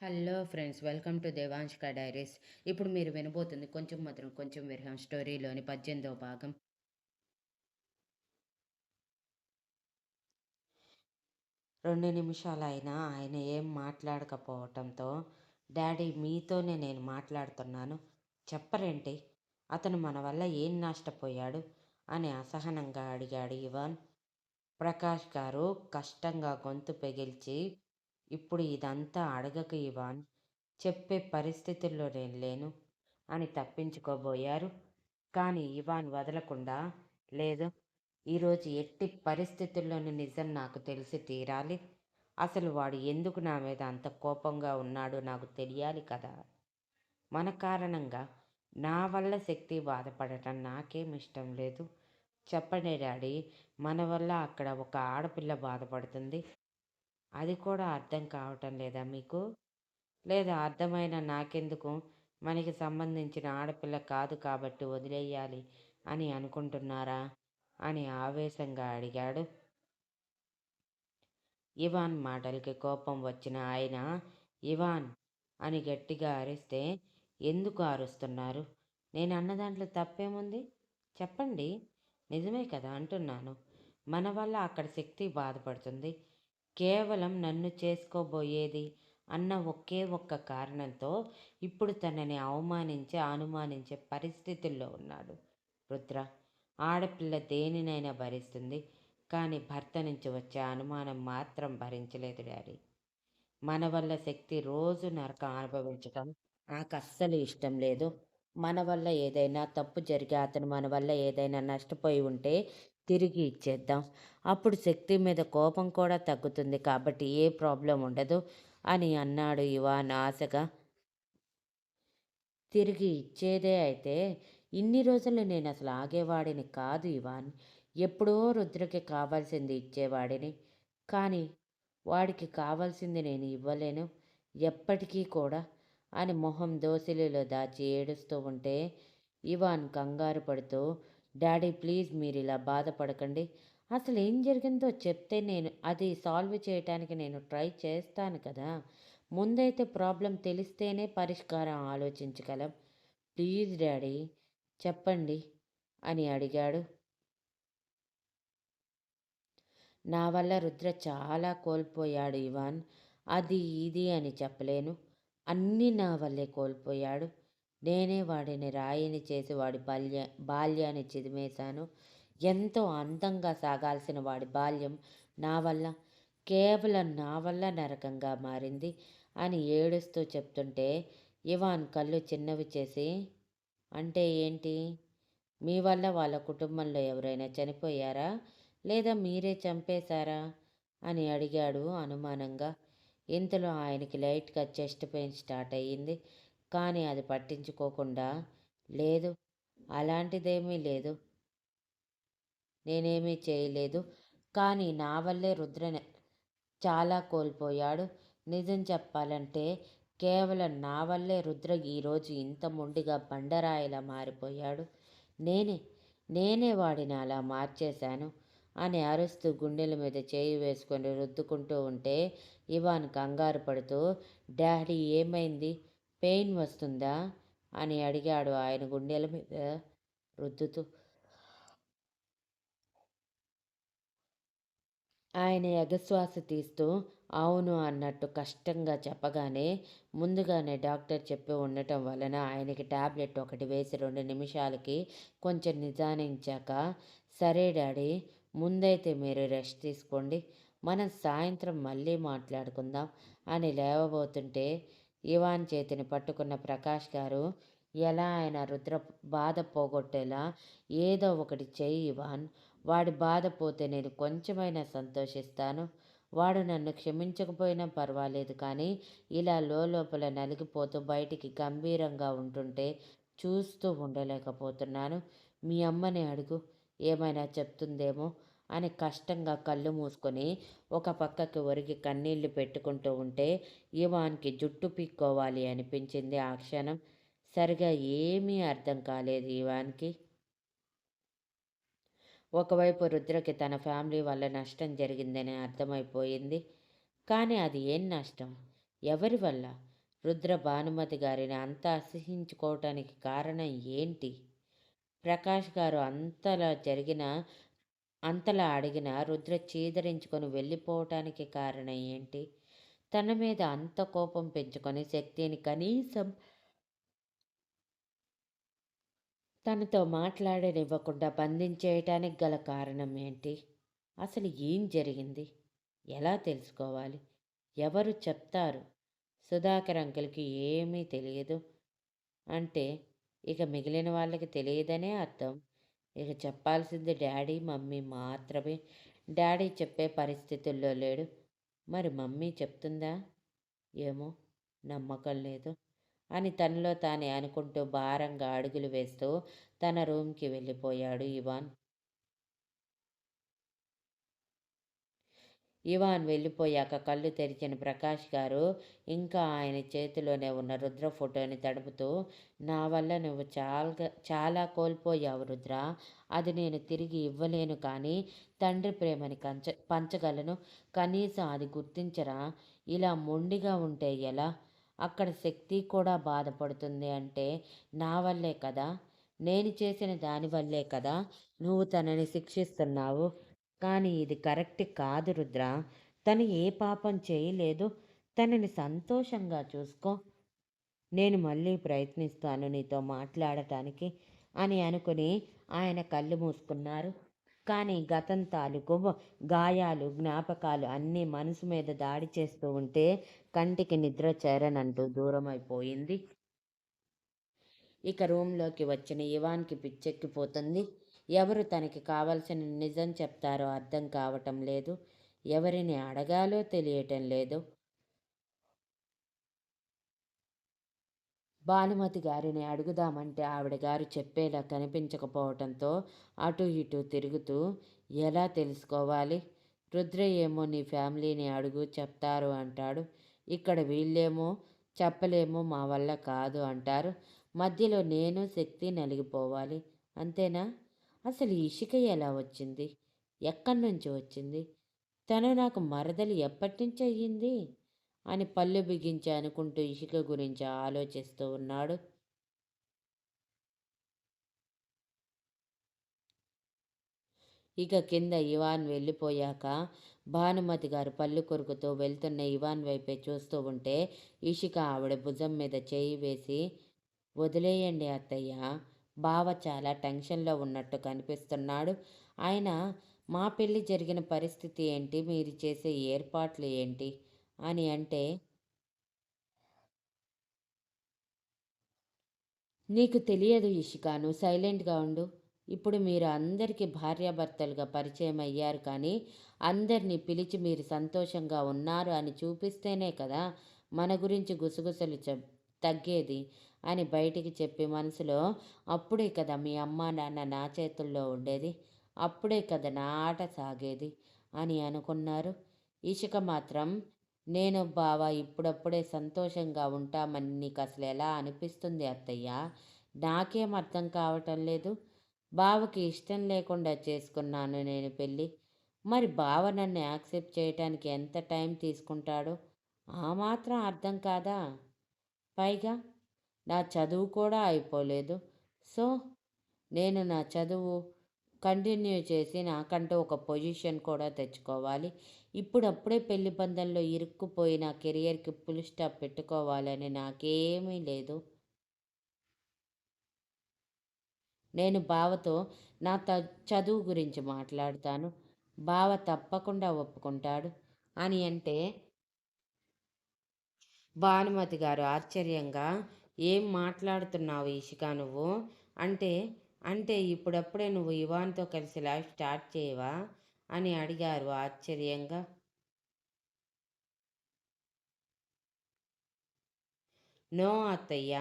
Hello friends, welcome to దేవాంష్క diaries. ఇప్పుడు మీరు వినబోతుంది కొంచెం మధురం కొంచెం విరహం స్టోరీలోని 18వ భాగం. 2 నిమిషాలైనా ఆయన ఏం మాట్లాడకపోవటంతో, డాడీ మీతోనే నేను మాట్లాడుతున్నాను, చెప్పరేంటి? అతను మన వల్ల ఏం నష్టపోయాడు అని అసహనంగా అడిగాడు ఇవాన్. ప్రకాష్ గారు కష్టంగా గొంతు పెగిల్చి, ఇప్పుడు ఇదంతా అడగకు ఇవాన్, చెప్పే పరిస్థితుల్లో నేను లేను అని తప్పించుకోబోయారు. కానీ ఇవాన్ వదలకుండా, లేదు, ఈరోజు ఎట్టి పరిస్థితుల్లోనూ నిజం నాకు తెలిసి తీరాలి. అసలు వాడు ఎందుకు నా మీద అంత కోపంగా ఉన్నాడో నాకు తెలియాలి కదా. మన కారణంగా నా వల్ల శక్తి బాధపడటం నాకేం ఇష్టం లేదు. చెప్పండి డాడీ, మన వల్ల అక్కడ ఒక ఆడపిల్ల బాధపడుతుంది. అది కూడా అర్థం కావటం లేదా మీకు? లేదా అర్థమైనా నాకెందుకు, మనకి సంబంధించిన ఆడపిల్ల కాదు కాబట్టి వదిలేయాలి అని అనుకుంటున్నారా అని ఆవేశంగా అడిగాడు. ఇవాన్ మాటలకి కోపం వచ్చిన ఆయన, ఇవాన్ అని గట్టిగా అరిస్తే, ఎందుకు అరుస్తున్నారు? నేను అన్న దాంట్లో తప్పేముంది? చెప్పండి, నిజమే కదా అంటున్నాను. మన వల్ల అక్కడ శక్తి బాధపడుతుంది. కేవలం నన్ను చేసుకోబోయేది అన్న ఒకే ఒక్క కారణంతో ఇప్పుడు తనని అనుమానించే పరిస్థితుల్లో ఉన్నాడు రుద్ర. ఆడపిల్ల దేనినైనా భరిస్తుంది, కానీ భర్త నుంచి వచ్చే అనుమానం మాత్రం భరించలేదు డాడీ. మన వల్ల శక్తి రోజు నరకం అనుభవించటం నాకు అస్సలు ఇష్టం లేదు. మన వల్ల ఏదైనా తప్పు జరిగి అతను మన వల్ల ఏదైనా నష్టపోయి ఉంటే తిరిగి ఇచ్చేద్దాం. అప్పుడు శక్తి మీద కోపం కూడా తగ్గుతుంది కాబట్టి ఏ ప్రాబ్లం ఉండదు అని అన్నాడు ఇవాన్ ఆశగా. తిరిగి ఇచ్చేదే అయితే ఇన్ని రోజులు నేను అసలు ఆగేవాడిని కాదు ఇవాన్. ఎప్పుడో రుద్రకి కావాల్సింది ఇచ్చేవాడిని. కానీ వాడికి కావాల్సింది నేను ఇవ్వలేను ఎప్పటికీ కూడా అని మొహం దోసిలిలో దాచి ఏడుస్తూ ఉంటే ఇవాన్ కంగారు పడుతూ, డాడీ ప్లీజ్ మీరు ఇలా బాధపడకండి. అసలు ఏం జరిగిందో చెప్తే నేను అది సాల్వ్ చేయటానికి నేను ట్రై చేస్తాను కదా. ముందైతే ప్రాబ్లం తెలిస్తేనే పరిష్కారం ఆలోచించగలం. ప్లీజ్ డాడీ చెప్పండి అని అడిగాడు. నా వల్ల రుద్ర చాలా కోల్పోయాడు ఇవాన్. అది ఇది అని చెప్పలేను. అన్నీ నా వల్లే కోల్పోయాడు. నేనే వాడిని రాయిని చేసి వాడి బాల్యాన్ని చిదిమేశాను. ఎంతో అందంగా సాగాల్సిన వాడి బాల్యం నా వల్ల, కేవలం నా వల్ల నరకంగా మారింది అని ఏడుస్తూ చెప్తుంటే ఇవాన్ కళ్ళు చిన్నవి చేసి, అంటే ఏంటి? మీ వల్ల వాళ్ళ కుటుంబంలో ఎవరైనా చనిపోయారా? లేదా మీరే చంపేశారా అని అడిగాడు అనుమానంగా. ఇంతలో ఆయనకి లైట్గా చెస్ట్ పెయిన్ స్టార్ట్ అయ్యింది. కానీ అది పట్టించుకోకుండా, లేదు, అలాంటిదేమీ లేదు, నేనేమీ చేయలేదు. కానీ నా వల్లే రుద్ర చాలా కోల్పోయాడు. నిజం చెప్పాలంటే కేవలం నా వల్లే రుద్ర ఈరోజు ఇంత మొండిగా బండరాయిలా మారిపోయాడు. నేనే నేనే వాడిని అలా మార్చేశాను అని అరుస్తూ గుండెల మీద చేయి వేసుకొని రుద్దుకుంటూ ఉంటే ఇవాన్ కంగారు పడుతూ, డాడీ ఏమైంది, పెయిన్ వస్తుందా అని అడిగాడు ఆయన గుండెల మీద రుద్దుతూ. ఆయన ఎగశ్వాస తీస్తూ అవును అన్నట్టు కష్టంగా చెప్పగానే, ముందుగానే డాక్టర్ చెప్పి ఉండటం వలన ఆయనకి టాబ్లెట్ ఒకటి వేసి 2 నిమిషాలకి కొంచెం నిదానించాక, సరే డాడీ, ముందైతే మీరు రెస్ట్ తీసుకోండి, మనం సాయంత్రం మళ్ళీ మాట్లాడుకుందాం అని లేవబోతుంటే ఇవాన్ చేతిని పట్టుకున్న ప్రకాష్ గారు, ఎలా ఆయన రుద్ర బాధ పోగొట్టేలా ఏదో ఒకటి చెయ్యి ఇవాన్, వాడి బాధ పోతే నేను కొంచెమైనా సంతోషిస్తాను. వాడు నన్ను క్షమించకపోయినా పర్వాలేదు కానీ ఇలా లోపల నలిగిపోతూ బయటికి గంభీరంగా ఉంటుంటే చూస్తూ ఉండలేకపోతున్నాను. మీ అమ్మని అడుగు, ఏమైనా చెప్తుందేమో అని కష్టంగా కళ్ళు మూసుకొని ఒక పక్కకి ఒరిగి కన్నీళ్లు పెట్టుకుంటూ ఉంటే ఇవాన్కి జుట్టు పీక్కోవాలి అనిపించింది ఆ క్షణం. సరిగా ఏమీ అర్థం కాలేదు ఇవాన్కి. ఒకవైపు రుద్రకి తన ఫ్యామిలీ వల్ల నష్టం జరిగిందని అర్థమైపోయింది. కానీ అది ఏం నష్టం? ఎవరి వల్ల? రుద్ర భానుమతి గారిని అంత అసహ్యించుకోవటానికి కారణం ఏంటి? ప్రకాష్ గారు అంతలా అడిగిన రుద్ర చీదరించుకొని వెళ్ళిపోవటానికి కారణం ఏంటి? తన మీద అంత కోపం పెంచుకొని శక్తిని కనీసం తనతో మాట్లాడనివ్వకుండా బంధించేయటానికి గల కారణం ఏంటి? అసలు ఏం జరిగింది? ఎలా తెలుసుకోవాలి? ఎవరు చెప్తారు? సుధాకర్ అంకుల్‌కి ఏమీ తెలియదు అంటే, ఇక మిగిలిన వాళ్ళకి తెలియదనే అర్థం. ఇక చెప్పాల్సింది డ్యాడీ, మమ్మీ మాత్రమే. డ్యాడీ చెప్పే పరిస్థితుల్లో లేడు. మరి మమ్మీ చెప్తుందా? ఏమో, నమ్మకం లేదు అని తనలో తానే అనుకుంటూ భారంగా అడుగులు వేస్తూ తన రూమ్‌కి వెళ్ళిపోయాడు ఇవాన్. ఇవాన్ వెళ్ళిపోయాక కళ్ళు తెరిచిన ప్రకాష్ గారు ఇంకా ఆయన చేతిలోనే ఉన్న రుద్ర ఫోటోని తడుపుతూ, నా వల్ల నువ్వు చాలా కోల్పోయావు రుద్ర. అది నేను తిరిగి ఇవ్వలేను కానీ తండ్రి ప్రేమని పంచగలను. కనీసం అది గుర్తించరా? ఇలా మొండిగా ఉంటే ఎలా? అక్కడ శక్తి కూడా బాధపడుతుంది అంటే నా వల్లే కదా! నేను చేసిన దానివల్లే కదా నువ్వు తనని శిక్షిస్తున్నావు. కానీ ఇది కరెక్ట్ కాదు రుద్ర. తను ఏ పాపం చేయలేదు. తనని సంతోషంగా చూసుకో. నేను మళ్ళీ ప్రయత్నిస్తాను నీతో మాట్లాడటానికి అని అనుకుని ఆయన కళ్ళు మూసుకున్నారు. కానీ గతం తాలూకు గాయాలు, జ్ఞాపకాలు అన్నీ మనసు మీద దాడి చేస్తూ ఉంటే కంటికి నిద్ర చేరనంటూ దూరమైపోయింది. ఇక రూమ్‌లోకి వచ్చిన ఇవాన్‌కి పిచ్చెక్కిపోతుంది. ఎవరు తనకి కావలసిన నిజం చెప్తారో అర్థం కావటం లేదు. ఎవరిని అడగాలో తెలియటం లేదు. భానుమతి గారిని అడుగుదామంటే ఆవిడ గారు చెప్పేలా కనిపించకపోవటంతో అటూ ఇటూ తిరుగుతూ ఎలా తెలుసుకోవాలి? రుద్ర ఏమో నీ ఫ్యామిలీని అడుగు చెప్తారు అంటాడు. ఇక్కడ వీళ్ళేమో చెప్పలేము మా వల్ల కాదు అంటారు. మధ్యలో నేను శక్తి నలిగిపోవాలి. అంతేనా? అసలు ఈ ఇషిక ఎలా వచ్చింది? ఎక్కడి నుంచి వచ్చింది? తను నాకు మరదలు ఎప్పటినుంచి అయ్యింది? అని పళ్ళు బిగించి అనుకుంటూ ఇషిక గురించి ఆలోచిస్తూ ఉన్నాడు. ఇక కింద ఇవాన్ వెళ్ళిపోయాక భానుమతి గారు పళ్ళు కొరుకుతూ వెళ్తున్న ఇవాన్ వైపే చూస్తూ ఉంటే ఇషిక ఆవిడ భుజం మీద చేయి వేసి, వదిలేయండి అత్తయ్య. బావ చాలా టెన్షన్‌లో ఉన్నట్టు కనిపిస్తున్నాడు. ఆయన మా పెళ్లి జరిగిన పరిస్థితి ఏంటి? మీరు చేసే ఏర్పాట్లు ఏంటి? అని అంటే, నీకు తెలియదు ఇషిక. నువ్వు సైలెంట్‌గా ఉండు. ఇప్పుడు మీరు అందరికీ భార్యాభర్తలుగా పరిచయం అయ్యారు కానీ, అందరిని పిలిచి మీరు సంతోషంగా ఉన్నారు అని చూపిస్తేనే కదా మన గురించి గుసగుసలు తగ్గేది అని బయటికి చెప్పి మనసులో, అప్పుడే కదా మీ అమ్మా నాన్న నా చేతుల్లో ఉండేది. అప్పుడే కదా నా ఆట సాగేది అని అనుకున్నారు. ఇషిక మాత్రం, నేను బావ ఇప్పుడప్పుడే సంతోషంగా ఉంటామని నీకు అసలు ఎలా అనిపిస్తుంది అత్తయ్య? నాకేం అర్థం కావటం లేదు. బావకి ఇష్టం లేకుండా చేసుకున్నాను నేను పెళ్ళి. మరి బావ నన్ను యాక్సెప్ట్ చేయటానికి ఎంత టైం తీసుకుంటాడో ఆ మాత్రం అర్థం కాదా? పైగా నా చదువు కూడా అయిపోలేదు. సో, నేను నా చదువు కంటిన్యూ చేసి నాకంటూ ఒక పొజిషన్ కూడా తెచ్చుకోవాలి. ఇప్పుడప్పుడే పెళ్లి బంధంలో ఇరుక్కుపోయి నా కెరియర్‌కి ఫుల్ స్టాప్ పెట్టుకోవాలని నాకేమీ లేదు. నేను బావతో నా చదువు గురించి మాట్లాడతాను. బావ తప్పకుండా ఒప్పుకుంటాడు అని అంటే, భానుమతి గారు ఆశ్చర్యంగా, ఏం మాట్లాడుతున్నావు ఇషిక నువ్వు? అంటే, అంటే ఇప్పుడప్పుడే నువ్వు ఇవాన్‌తో కలిసి లైఫ్ స్టార్ట్ చేయవా? అని అడిగారు ఆశ్చర్యంగా. నో అత్తయ్య.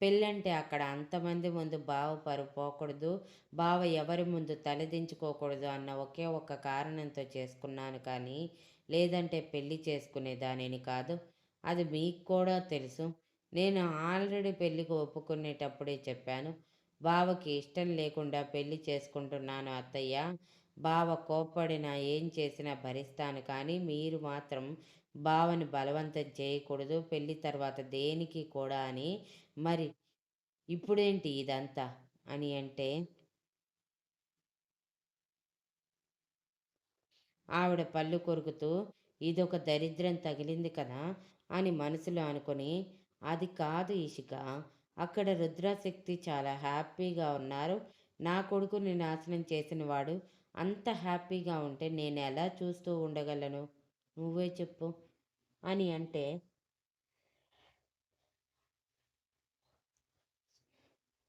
పెళ్ళంటే అక్కడ అంతమంది ముందు బావ పరువు పోకూడదు. బావ ఎవరి ముందు తలదించుకోకూడదు అన్న ఒకే ఒక్క కారణంతో చేసుకున్నాను కానీ, లేదంటే పెళ్లి చేసుకునేదానిని కాదు. అది మీకు కూడా తెలుసు. నేను ఆల్రెడీ పెళ్ళికి ఒప్పుకునేటప్పుడే చెప్పాను. బావకి ఇష్టం లేకుండా పెళ్లి చేసుకుంటున్నాను అత్తయ్య. బావ కోప్పడినా ఏం చేసినా భరిస్తాను కానీ, మీరు మాత్రం బావని బలవంతం చేయకూడదు పెళ్లి తర్వాత దేనికి కూడా అని. మరి ఇప్పుడేంటి ఇదంతా అని అంటే, ఆవిడ పళ్ళు కొరుకుతూ ఇదొక దరిద్రం తగిలింది కదా అని మనసులో అనుకుని, అది కాదు ఇషిక, అక్కడ రుద్రాశక్తి చాలా హ్యాపీగా ఉన్నారు. నా కొడుకుని నాశనం చేసిన వాడు అంత హ్యాపీగా ఉంటే నేను ఎలా చూస్తూ ఉండగలను? నువ్వే చెప్పు అని అంటే,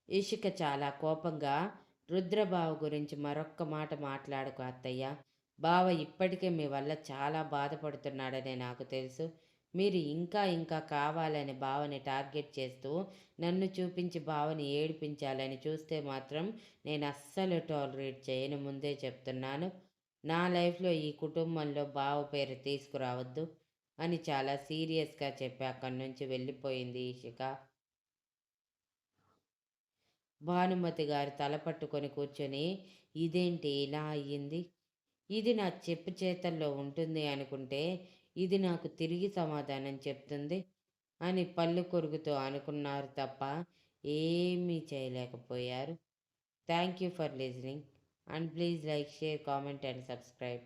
ఇషిక చాలా కోపంగా, రుద్రబావ గురించి మరొక్క మాట మాట్లాడకు అత్తయ్య. బావ ఇప్పటికే మీ వల్ల చాలా బాధపడుతున్నాడని నాకు తెలుసు. మీరు ఇంకా ఇంకా కావాలని బావని టార్గెట్ చేస్తూ నన్ను చూపించి బావని ఏడిపించాలని చూస్తే మాత్రం నేను అస్సలు టాలరేట్ చేయను, ముందే చెప్తున్నాను. నా లైఫ్లో ఈ కుటుంబంలో బావ పేరు తీసుకురావద్దు అని చాలా సీరియస్గా చెప్పి అక్కడి నుంచి వెళ్ళిపోయింది ఇషిక. భానుమతి గారు తల పట్టుకొని కూర్చొని, ఇదేంటి ఇలా అయ్యింది? ఇది నా చెప్పు చేతల్లో ఉంటుంది అనుకుంటే, ఇది నాకు తిరిగి సమాధానం చెప్తుంది అని పళ్ళు కొరుకుతూ అనుకున్నారు తప్ప ఏమీ చేయలేకపోయారు. Thank you for listening and please like, share, comment and subscribe.